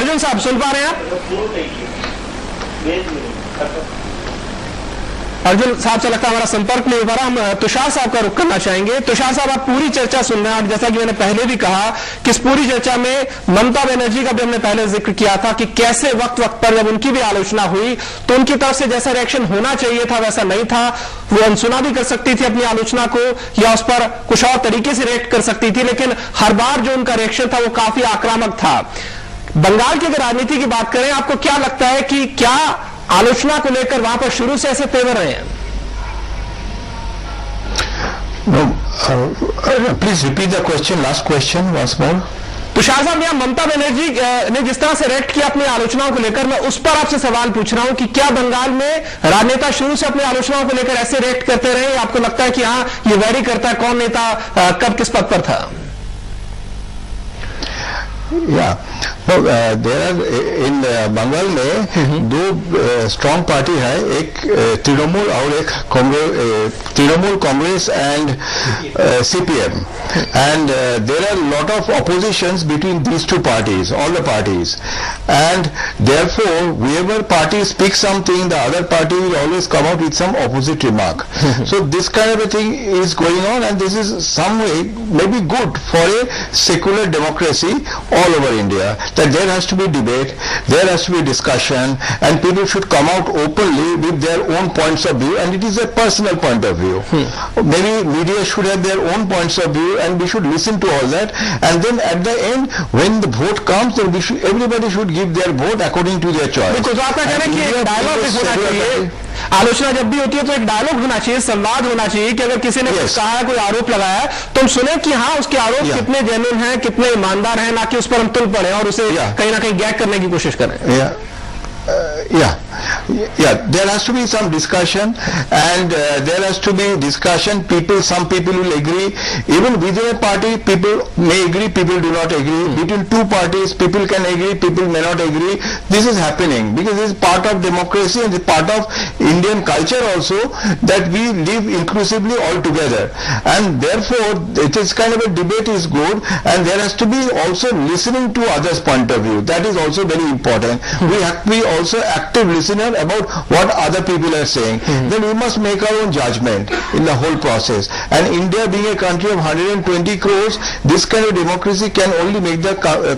अर्जुन साहब सुन पा रहे हैं आप? अर्जुन साहब से लगता है हमारा संपर्क नहीं हो पा रहा। हम तुषार साहब का रुख करना चाहेंगे। तुषार साहब, आप पूरी चर्चा सुन रहे हैं और जैसा कि मैंने पहले भी कहा कि इस पूरी चर्चा में ममता बनर्जी का भी हमने पहले जिक्र किया था कि कैसे वक्त वक्त पर जब उनकी भी आलोचना हुई तो उनकी तरफ से जैसा रिएक्शन होना चाहिए था वैसा नहीं था। वो अनसुना भी कर सकती थी अपनी आलोचना को या उस पर कुछ और तरीके से रिएक्ट कर सकती थी, लेकिन हर बार जो उनका रिएक्शन था वो काफी आक्रामक था। बंगाल की अगर राजनीति की बात करें, आपको क्या लगता है कि क्या आलोचना को लेकर वहां पर शुरू से ऐसे तेवर रहे हैं? Please repeat the question, last question once more. Tushar साहब, यहां ममता बनर्जी ने जिस तरह से रिएक्ट किया अपनी आलोचनाओं को लेकर, मैं उस पर आपसे सवाल पूछ रहा हूं कि क्या बंगाल में राजनेता शुरू से अपनी आलोचनाओं को लेकर ऐसे रिएक्ट करते रहे? आपको लगता है कि हाँ ये वैरी करता है कौन नेता कब किस पद पर था? देर आर इन बंगाल में दो स्ट्रॉन्ग पार्टी है, एक तृणमूल और एक Trinamool Congress and CPM, and there are lot of oppositions between these two parties, all the parties, and therefore whatever party speak something the other party will always come out with some opposite remark. So this kind of a thing is going on, and this is some way maybe good for a secular democracy all over India, that there has to be debate, there has to be discussion, and people should come out openly with their own points of view, and it is a personal point of view. Maybe media should have their own points of view, and we should listen to all that, and then at the end when the vote comes, then everybody should give their vote according to their choice. बिल्कुल, तो आपका कहना है कि dialogue होना चाहिए, आलोचना जब भी होती है तो एक डायलॉग होना चाहिए, संवाद होना चाहिए कि अगर किसी ने कुछ कहा है, कोई आरोप लगाया है, तो हम सुने कि हाँ उसके आरोप कितने जेन्युइन हैं, कितने ईमानदार हैं, ना कि उस पर हम तुल पड़े और उसे कहीं ना कहीं गैग करने की कोशिश करें। There has to be some discussion, and there has to be discussion. Some people will agree. Even within a party, people may agree, people do not agree. Between two parties, people can agree, people may not agree. This is happening because this is part of democracy and it's part of Indian culture also, that we live inclusively all together. And therefore, it is kind of a debate is good, and there has to be also listening to others' point of view. That is also very important. We have to be also active listener about what other people are saying. Then we must make our own judgment in the whole process. And India being a country of 120 crores, this kind of democracy can only make the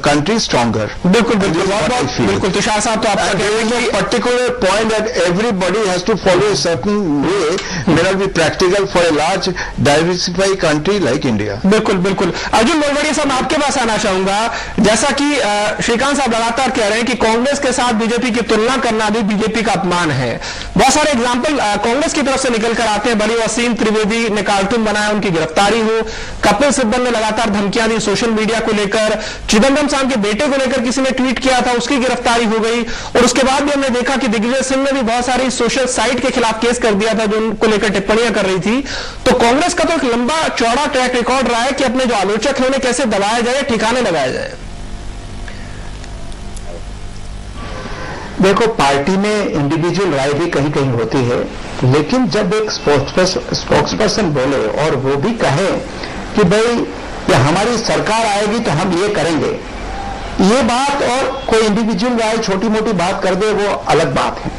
country stronger. बिल्कुल बिल्कुल तुषार साहब, तो आपका कहना है particular point that everybody has to follow a certain way may not be practical for a large diversified country like India. बिल्कुल बिल्कुल। अर्जुन मोरवाडिया साहब, आपके पास आना चाहूंगा। जैसा कि श्रीकांत साहब लगातार कह रहे हैं कि कांग्रेस के साथ बीजेपी की तुलना करना भी बीजेपी का अपमान है। बहुत सारे एग्जाम्पल कांग्रेस की तरफ से निकल कर आते हैं। बड़ी वसीम त्रिवेदी ने कार्टून बनाया, उनकी गिरफ्तारी हो। कपिल सिब्बल ने लगातार धमकियां दी सोशल मीडिया को लेकर। चिदम्बरम साहब के बेटे को लेकर किसी ने ट्वीट किया था, उसकी गिरफ्तारी हो गई। और उसके बाद भी हमने देखा कि दिग्विजय सिंह ने भी बहुत सारी सोशल साइट के खिलाफ केस कर दिया था जो उनको लेकर टिप्पणियां कर रही थी। तो कांग्रेस का तो एक लंबा चौड़ा ट्रैक रिकॉर्ड रहा है कि अपने जो आलोचक है उन्हें कैसे दबाया जाए, ठिकाने लगाया जाए। देखो, पार्टी में इंडिविजुअल राय भी कहीं कहीं होती है, लेकिन जब एक स्पोक्सपर्सन बोले और वो भी कहे कि भाई ये हमारी सरकार आएगी तो हम ये करेंगे, ये बात, और कोई इंडिविजुअल राय छोटी मोटी बात कर दे वो अलग बात है।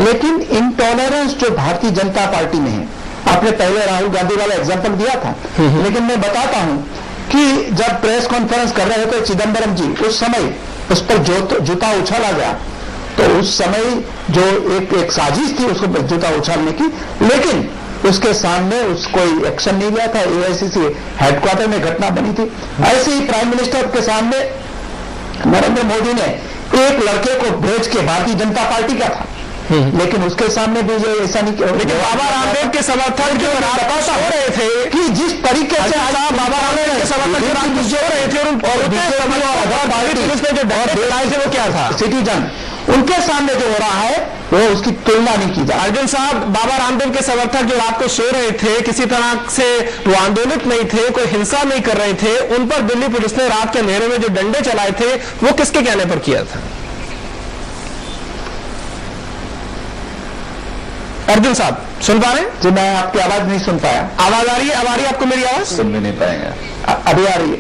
लेकिन इनटॉलरेंस जो भारतीय जनता पार्टी में है, आपने पहले राहुल गांधी वाला एग्जांपल दिया था, लेकिन मैं बताता हूं कि जब प्रेस कॉन्फ्रेंस कर रहे थे चिदम्बरम जी, उस समय उस पर जूता उछाला गया, तो उस समय जो एक साजिश थी उसको जूता उछालने की, लेकिन उसके सामने कोई एक्शन नहीं लिया था। AICC हेडक्वार्टर में घटना बनी थी। ऐसे ही प्राइम मिनिस्टर के सामने नरेंद्र मोदी ने एक लड़के को भेज के भारतीय जनता पार्टी का था, लेकिन उसके सामने भी ये ऐसा नहीं किया। लेकिन बाबा रामदेव के समर्थक जो रास्ता हो रहे थे कि जिस तरीके से बाबा रामदेव के समर्थक जो हो रहे थे और पुलिस ने जो डर दिलाए थे वो क्या था, सिटीजन, उनके सामने जो हो रहा है वो उसकी तुलना नहीं की जाए। अर्जुन साहब, बाबा रामदेव के समर्थक जो रात को सो रहे थे, किसी तरह से वो आंदोलित नहीं थे, कोई हिंसा नहीं कर रहे थे, उन पर दिल्ली पुलिस ने रात के अंधेरे में जो डंडे चलाए थे वो किसके कहने पर किया था? अर्जुन साहब सुन पा रहे हैं? जी, मैं आपकी आवाज नहीं सुन पाया। आवाज आ रही है? अब आ रही है आपको मेरी आवाज? सुन भी नहीं पाएंगे, अभी आ रही है।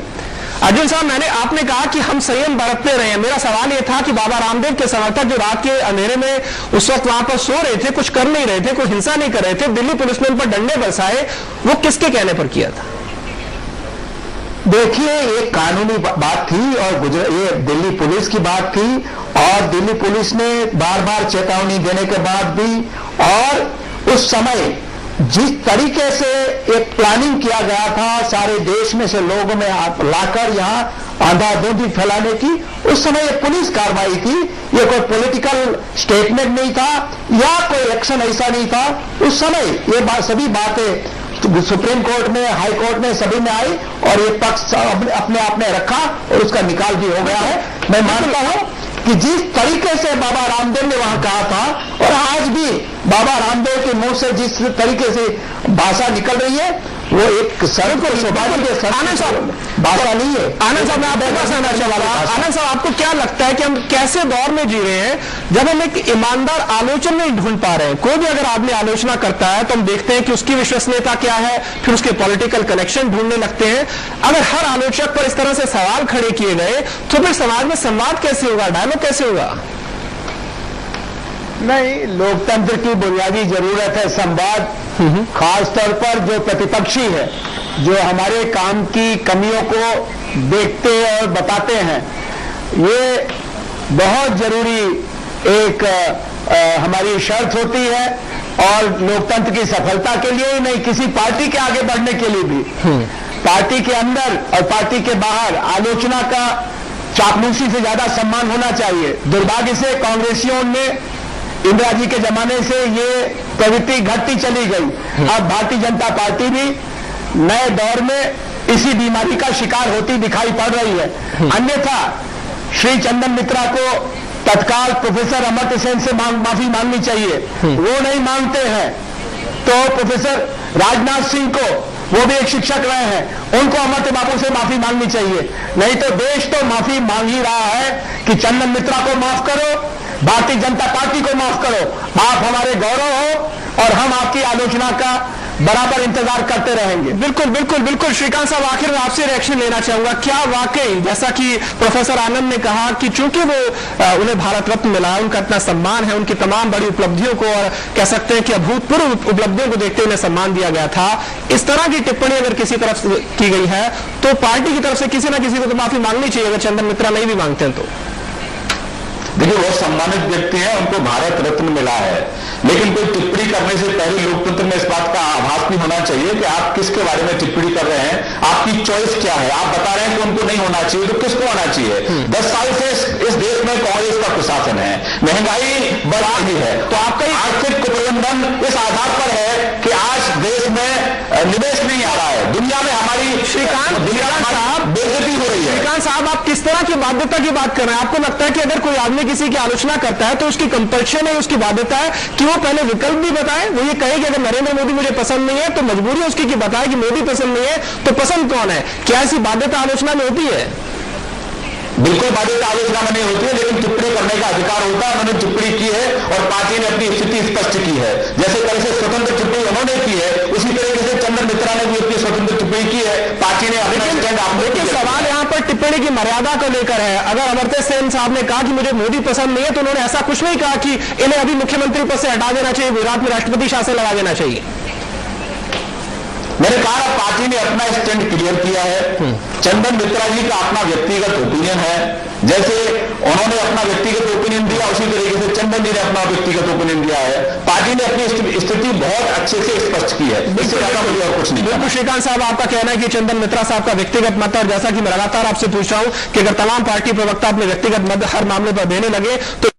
अर्जुन साहब, आपने कहा कि हम संयम बरतते रहे हैं। मेरा सवाल यह था कि बाबा रामदेव के समर्थक जो रात के अंधेरे में उस वक्त वहां पर सो रहे थे, कुछ कर नहीं रहे थे, कोई हिंसा नहीं कर रहे थे, दिल्ली पुलिस ने उन पर डंडे बरसाए, वो किसके कहने पर किया था? देखिए, ये कानूनी बात थी और ये दिल्ली पुलिस की बात थी और दिल्ली पुलिस ने बार बार चेतावनी देने के बाद भी और उस समय जिस तरीके से एक प्लानिंग किया गया था सारे देश में से लोगों में लाकर यहां अंधाधुंधी फैलाने की, उस समय ये पुलिस कार्रवाई थी, ये कोई पॉलिटिकल स्टेटमेंट नहीं था या कोई एक्शन ऐसा नहीं था। उस समय ये सभी बातें सुप्रीम कोर्ट में, हाई कोर्ट में, सभी में आई और ये पक्ष अपने आप में रखा और उसका निकाल भी हो गया है। मैं मानता हूं कि जिस तरीके से बाबा रामदेव ने वहां कहा था और आज भी बाबा रामदेव के मुंह से जिस तरीके से भाषा निकल रही है वो एक सड़क और सौभाग्य के आनंद साहब भाषा नहीं है। आनंद साहब, मैं आपके पास आना चाहूंगा। आनंद साहब, आपको क्या लगता है कि हम कैसे दौर में जी रहे हैं जब हम एक ईमानदार आलोचना नहीं ढूंढ पा रहे हैं? कोई भी अगर आदमी आलोचना करता है तो हम देखते हैं कि उसकी विश्वसनीयता क्या है, फिर उसके पॉलिटिकल कनेक्शन ढूंढने लगते हैं। अगर हर आलोचक पर इस तरह से सवाल खड़े किए गए तो फिर समाज में संवाद कैसे होगा, डायलॉग कैसे होगा? नहीं, लोकतंत्र की बुनियादी जरूरत है संवाद, खासतौर पर जो प्रतिपक्षी है, जो हमारे काम की कमियों को देखते और बताते हैं, ये बहुत जरूरी एक हमारी शर्त होती है और लोकतंत्र की सफलता के लिए ही नहीं, किसी पार्टी के आगे बढ़ने के लिए भी, पार्टी के अंदर और पार्टी के बाहर आलोचना का चापलूसी से ज्यादा सम्मान होना चाहिए। दुर्भाग्य से कांग्रेसियों ने इंदिरा जी के जमाने से ये प्रवृत्ति घटती चली गई। अब भारतीय जनता पार्टी भी नए दौर में इसी बीमारी का शिकार होती दिखाई पड़ रही है। अन्यथा श्री चंदन मित्रा को तत्काल प्रोफेसर अमर्त्य सेन से माफी मांगनी चाहिए, वो नहीं मांगते हैं। तो प्रोफेसर राजनाथ सिंह को, वो भी एक शिक्षक रहे हैं, उनको अमर्त्य बाबू से माफी मांगनी चाहिए। नहीं तो देश तो माफी मांग ही रहा है कि चंदन मित्रा को माफ करो, भारतीय जनता पार्टी को माफ करो, आप हमारे गौरव हो और हम आपकी आलोचना का बराबर इंतजार करते रहेंगे। बिल्कुल बिल्कुल बिल्कुल। श्रीकांत साहब, आखिर में आपसे रिएक्शन लेना चाहूंगा। क्या वाकई जैसा कि प्रोफेसर आनंद ने कहा कि चूंकि वो उन्हें भारत रत्न मिला, उनका इतना सम्मान है, उनकी तमाम बड़ी उपलब्धियों को और कह सकते हैं कि अभूतपूर्व उपलब्धियों को देखते हुए सम्मान दिया गया था, इस तरह की टिप्पणी अगर किसी तरफ से की गई है तो पार्टी की तरफ से किसी ना किसी को तो माफी मांगनी चाहिए, अगर चंदन मित्रा नहीं भी मांगते हैं तो? देखिए, वो सम्मानित व्यक्ति हैं, उनको भारत रत्न मिला है, लेकिन कोई टिप्पणी करने से पहले लोकतंत्र में इस बात का आभास भी होना चाहिए कि आप किसके बारे में टिप्पणी कर रहे हैं, आपकी चॉइस क्या है। आप बता रहे हैं कि उनको नहीं होना चाहिए, तो किसको होना चाहिए? 10 साल से इस देश में कांग्रेस का प्रशासन है, महंगाई बढ़ा रही है, तो आपका आर्थिक कुप्रबंधन इस आधार पर है कि आज देश में निवेश नहीं आ रहा है, दुनिया में हमारी श्रीकांत साहब बेइज्जती हो रही है। श्रीकांत साहब, आप किस तरह की बाध्यता की बात कर रहे हैं? आपको लगता है कि अगर कोई आदमी किसी की आलोचना करता है तो उसकी कंपल्शन है, उसकी बाध्यता है कि वो पहले विकल्प भी बताए, वो ये कहे कि अगर नरेंद्र मोदी मुझे पसंद नहीं है तो मजबूरी है उसकी कि बताए कि मोदी पसंद नहीं है तो पसंद कौन है? क्या ऐसी बाध्यता आलोचना में होती है? बिल्कुल बाध्यता आलोचना में नहीं होती है, लेकिन टिप्पणी करने का अधिकार होता है। उन्होंने टिप्पणी की है और पार्टी ने अपनी स्थिति स्पष्ट की है। जैसे कल से स्वतंत्र टिप्पणी उन्होंने की है, उसी तरीके से चंदन मित्रा ने भी अपनी स्वतंत्र टिप्पणी की है। पार्टी ने अपना स्टैंड आपने किया। सवाल यहाँ पर टिप्पणी की मर्यादा को लेकर है। अगर अमर्त्य सेन साहब ने कहा कि मुझे मोदी पसंद नहीं है तो उन्होंने ऐसा कुछ नहीं कहा कि इन्हें अभी मुख्यमंत्री पद से हटा देना चाहिए, गुजरात में राष्ट्रपति शासन लगा देना चाहिए। मैंने कहा पार्टी ने अपना स्टैंड क्लियर किया है। चंदन मित्रा जी का अपना व्यक्तिगत ओपिनियन है, जैसे उन्होंने अपना व्यक्तिगत ओपिनियन दिया उसी तरीके से चंदन जी ने अपना व्यक्तिगत ओपिनियन दिया है। पार्टी ने अपनी स्थिति बहुत अच्छे से स्पष्ट की है, इससे ज्यादा मुझे और कुछ नहीं। बिल्कुल श्रीकांत साहब, आपका कहना है कि चंदन मित्रा साहब का व्यक्तिगत मत, और जैसा कि मैं लगातार आपसे पूछ रहा हूं कि अगर तमाम पार्टी प्रवक्ता अपने व्यक्तिगत मत हर मामले पर देने लगे तो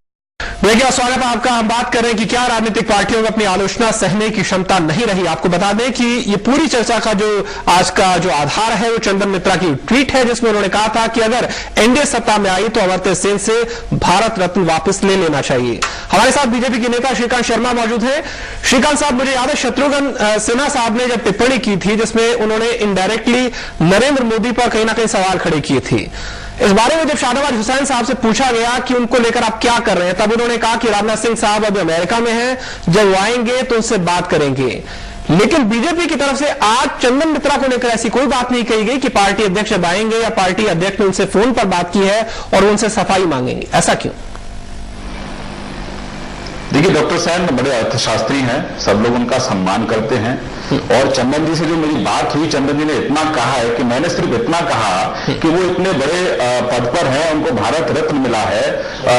देखिए, स्वागत है आपका। हम बात कर रहे हैं कि क्या राजनीतिक पार्टियों में अपनी आलोचना सहने की क्षमता नहीं रही। आपको बता दें कि ये पूरी चर्चा का जो आज का जो आधार है वो चंदन मित्रा की ट्वीट है, जिसमें उन्होंने कहा था कि अगर एनडीए सत्ता में आई तो अमर्त्य सेन से भारत रत्न वापस ले लेना चाहिए। हमारे साथ बीजेपी के नेता श्रीकांत शर्मा मौजूद हैं। श्रीकांत साहब, मुझे याद है शत्रुघ्न सिन्हा साहब ने जब टिप्पणी की थी जिसमें उन्होंने इनडायरेक्टली नरेंद्र मोदी पर कहीं ना कहीं सवाल खड़े किए थे, इस बारे में जब शाहनवाज हुसैन साहब से पूछा गया कि उनको लेकर आप क्या कर रहे हैं, तब उन्होंने कहा कि राजनाथ सिंह साहब अभी अमेरिका में हैं, जब वो आएंगे तो उनसे बात करेंगे। लेकिन बीजेपी की तरफ से आज चंदन मित्रा को लेकर ऐसी कोई बात नहीं कही गई कि पार्टी अध्यक्ष जब आएंगे या पार्टी अध्यक्ष ने उनसे फोन पर बात की है और उनसे सफाई मांगेंगे, ऐसा क्यों? देखिए, डॉक्टर साहब बड़े अर्थशास्त्री हैं, सब लोग उनका सम्मान करते हैं। और चंदन जी से जो मेरी बात हुई, चंदन जी ने इतना कहा है कि मैंने सिर्फ इतना कहा कि वो इतने बड़े पद पर हैं, उनको भारत रत्न मिला है,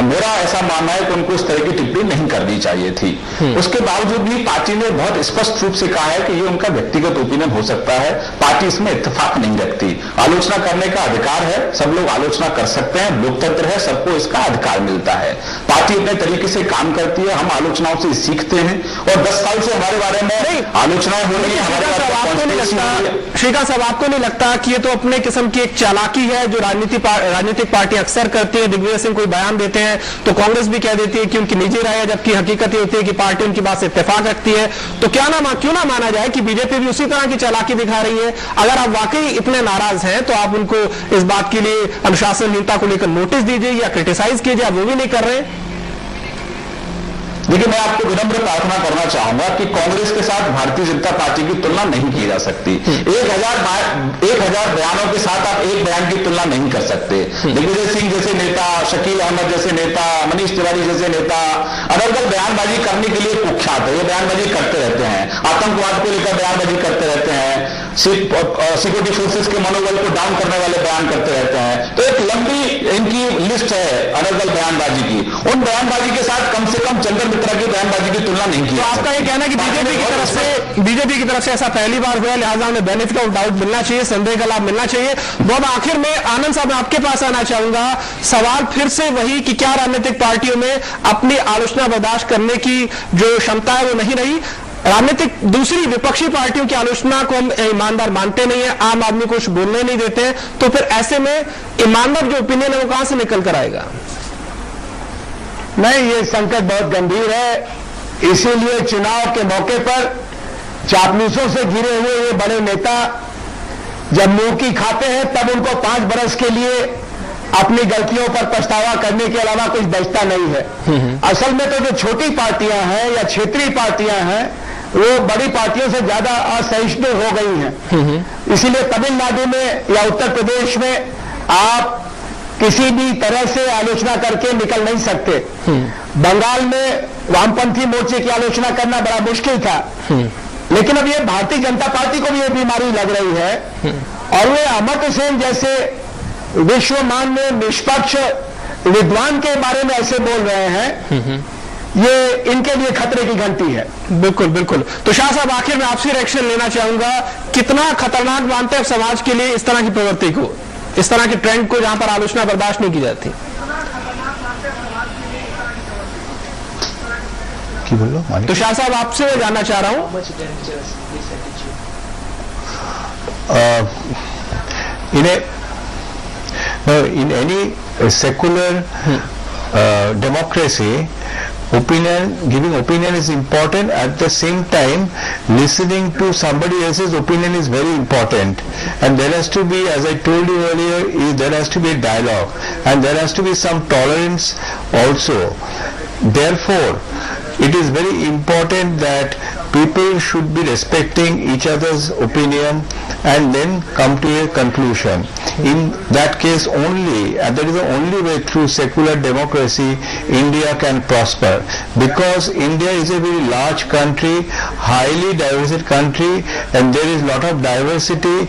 मेरा ऐसा मानना है कि उनको इस तरह की टिप्पणी नहीं करनी चाहिए थी। उसके बावजूद भी पार्टी ने बहुत स्पष्ट रूप से कहा है कि ये उनका व्यक्तिगत ओपिनियन हो सकता है, पार्टी इसमें इत्तेफाक नहीं रखती। आलोचना करने का अधिकार है, सब लोग आलोचना कर सकते हैं, लोकतंत्र है, सबको इसका अधिकार मिलता है। पार्टी अपने तरीके से काम करती है, हम आलोचनाओं से सीखते हैं और 10 साल से हमारे बारे में आलोचनाएं हो रही है। श्रीकांत साहब, आपको नहीं लगता कि ये तो अपने किस्म की एक चालाकी है जो राजनीतिक पार्टी अक्सर करती है? दिग्विजय सिंह कोई बयान देते हैं तो कांग्रेस भी कह देती है कि उनकी निजी राय है, जबकि हकीकत ये होती है कि पार्टी उनकी बात से इत्तेफाक रखती है। तो क्यों ना माना जाए कि बीजेपी भी उसी तरह की चालाकी दिखा रही है? अगर आप वाकई इतने नाराज हैं तो आप उनको इस बात के लिए अनुशासनहीनता को लेकर नोटिस दीजिए या क्रिटिसाइज कीजिए, आप वो भी नहीं कर रहे हैं। देखिए, मैं आपको विनम्र प्रार्थना करना चाहूंगा कि कांग्रेस के साथ भारतीय जनता पार्टी की तुलना नहीं की जा सकती। 1000 बयानों के साथ आप एक बयान की तुलना नहीं कर सकते। दिग्विजय सिंह जैसे नेता, शकील अहमद जैसे नेता, मनीष तिवारी जैसे नेता अलग-अलग बयानबाजी करने के लिए कुख्यात है, ये बयानबाजी करते रहते हैं, आतंकवाद को लेकर बयानबाजी करते रहते हैं, सिक्योरिटी फोर्सेस के मनोबल को डाउन करने वाले बयान करते रहते हैं। तो एक लंबी इनकी लिस्ट है अलग-अलग बयानबाजी की। उन बयानबाजी के साथ कम से कम चंदन मित्रा की बयानबाजी की तुलना नहीं की। तो आपका ये कहना है कि बीजेपी की तरफ से ऐसा पहली बार हुआ, लिहाजा हमें बेनिफिट ऑफ डाउट मिलना चाहिए, संदेह का लाभ मिलना चाहिए। बहुत आखिर में आनंद साहब, मैं आपके पास आना चाहूंगा। सवाल फिर से वही कि क्या राजनीतिक पार्टियों में अपनी आलोचना बर्दाश्त करने की जो क्षमता है वो नहीं रही? राजनीतिक दूसरी विपक्षी पार्टियों की आलोचना को हम ईमानदार मानते नहीं है, आम आदमी को कुछ बोलने नहीं देते हैं, तो फिर ऐसे में ईमानदार जो ओपिनियन है वो कहां से निकल कर आएगा? नहीं, ये संकट बहुत गंभीर है, इसीलिए चुनाव के मौके पर चापलूसों से घिरे हुए ये बड़े नेता जब मुंह की खाते हैं तब उनको 5 बरस के लिए अपनी गलतियों पर पछतावा करने के अलावा कुछ बचता नहीं है। असल में तो जो छोटी पार्टियां हैं या क्षेत्रीय पार्टियां हैं वो बड़ी पार्टियों से ज्यादा असहिष्णु हो गई हैं। इसीलिए तमिलनाडु में या उत्तर प्रदेश में आप किसी भी तरह से आलोचना करके निकल नहीं सकते। बंगाल में वामपंथी मोर्चे की आलोचना करना बड़ा मुश्किल था, लेकिन अब ये भारतीय जनता पार्टी को भी ये बीमारी लग रही है और वे अहमद हुसैन जैसे विश्वमान्य निष्पक्ष विद्वान के बारे में ऐसे बोल रहे हैं, ये इनके लिए खतरे की घंटी है। बिल्कुल बिल्कुल। तो शाह साहब, आखिर में आपसे रिएक्शन लेना चाहूंगा, कितना खतरनाक मानते हैं समाज के लिए इस तरह की प्रवृत्ति को, इस तरह के ट्रेंड को जहां पर आलोचना बर्दाश्त नहीं की जाती? तो शाह साहब, आपसे मैं जानना चाह रहा हूं, in any secular democracy, giving opinion is important. At the same time, listening to somebody else's opinion is very important, and there has to be, as I told you earlier, there has to be a dialogue and there has to be some tolerance also. Therefore, it is very important that people should be respecting each other's opinion and then come to a conclusion. In that case only, and that is the only way through secular democracy India can prosper, because India is a very large country, highly diverse country, and there is a lot of diversity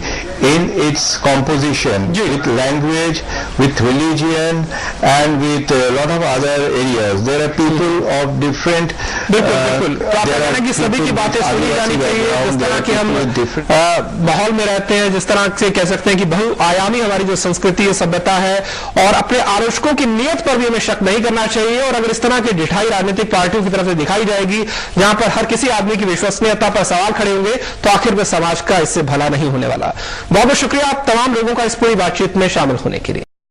in its composition, with language, with religion, and with a lot of other areas. There are people of different कि सभी की बातें सुनी जानी चाहिए, जिस तरह के हम माहौल में रहते हैं, जिस तरह से कह सकते हैं कि बहुआयामी हमारी जो संस्कृति है, सभ्यता है, और अपने आलोचकों की नीयत पर भी हमें शक नहीं करना चाहिए। और अगर इस तरह की ढिठाई राजनीतिक पार्टियों की तरफ से दिखाई जाएगी जहां पर हर किसी आदमी की विश्वसनीयता पर सवाल खड़े होंगे, तो आखिर में समाज का इससे भला नहीं होने वाला। बहुत बहुत शुक्रिया आप तमाम लोगों का इस पूरी बातचीत में शामिल होने के लिए।